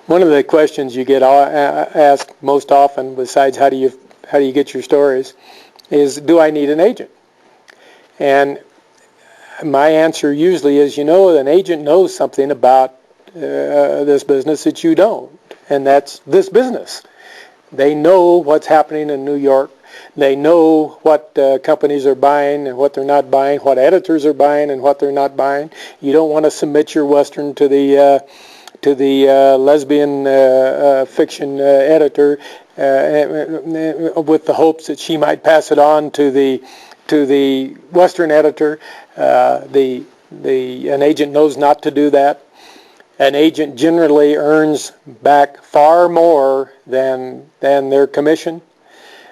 One of the questions you get asked most often, besides how do you get your stories, is do I need an agent? And my answer usually is, an agent knows something about this business that you don't, and that's this business. They know what's happening in New York. They know what companies are buying and what they're not buying, what editors are buying and what they're not buying. You don't want to submit your Western to the lesbian fiction editor with the hopes that she might pass it on to the Western editor. An agent knows not to do that. An agent generally earns back far more than their commission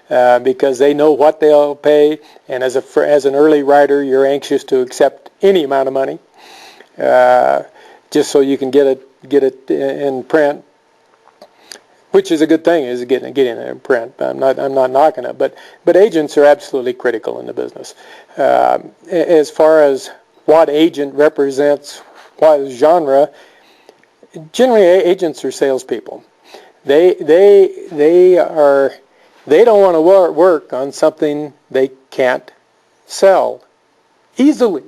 because they know what they'll pay. And as an early writer, you're anxious to accept any amount of money just so you can get it in print, which is a good thing, is getting it in print. I'm not knocking it, but agents are absolutely critical in the business. As far as what agent represents what genre, generally agents are salespeople. They don't want to work on something they can't sell easily.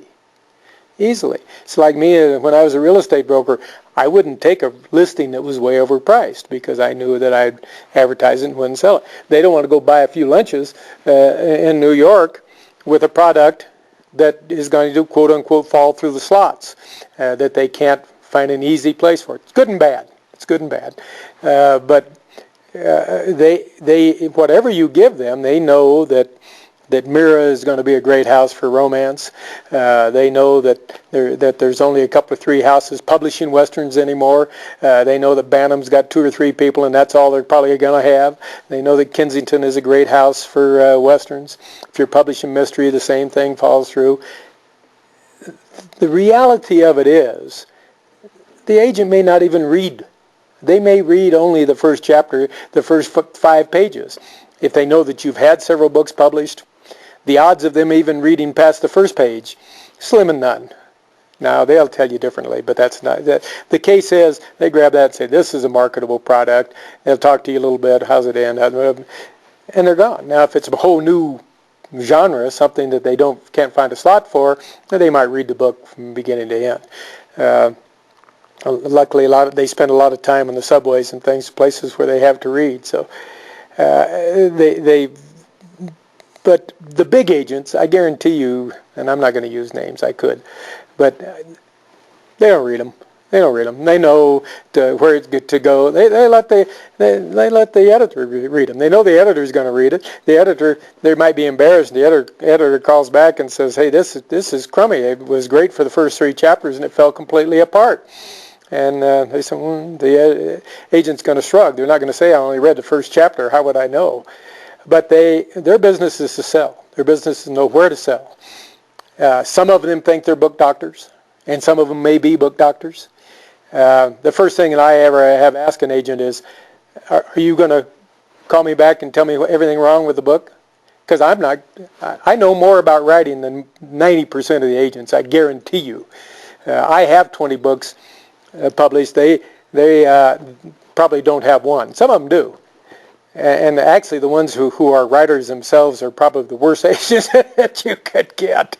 It's like me when I was a real estate broker. I wouldn't take a listing that was way overpriced because I knew that I'd advertise it and wouldn't sell it. They don't want to go buy a few lunches in New York with a product that is going to, quote unquote, fall through the slots, that they can't find an easy place for it. It's good and bad. But they whatever you give them, they know that Mira is going to be a great house for romance. They know that there's only a couple of 3 houses publishing Westerns anymore. They know that Bantam's got 2 or 3 people, and that's all they're probably going to have. They know that Kensington is a great house for Westerns. If you're publishing mystery, the same thing falls through. The reality of it is, the agent may not even read. They may read only the first chapter, the first 5 pages. If they know that you've had several books published, the odds of them even reading past the first page, slim and none. Now, they'll tell you differently, but that's not. The case is, they grab that and say, this is a marketable product. They'll talk to you a little bit, how's it end? And they're gone. Now, if it's a whole new genre, something that they can't find a slot for, they might read the book from beginning to end. Luckily, they spend a lot of time on the subways and places where they have to read. So but the big agents, I guarantee you, and I'm not going to use names, I could, but they don't read them. They know where it's good to go. They let the editor read them. They know the editor's going to read it. The editor, they might be embarrassed. The editor calls back and says, "Hey, this is crummy. It was great for the first 3 chapters, and it fell completely apart." And they say, the agent's going to shrug. They're not going to say, "I only read the first chapter. How would I know?" But their business is to sell. Their business is to know where to sell. Some of them think they're book doctors, and some of them may be book doctors. The first thing that I ever have asked an agent is, are you going to call me back and tell me everything wrong with the book? Because I know more about writing than 90% of the agents, I guarantee you. I have 20 books published. They probably don't have one. Some of them do. And actually the ones who are writers themselves are probably the worst agents that you could get.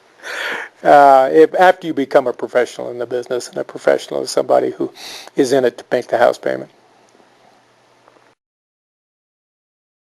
After you become a professional in the business, and a professional is somebody who is in it to make the house payment.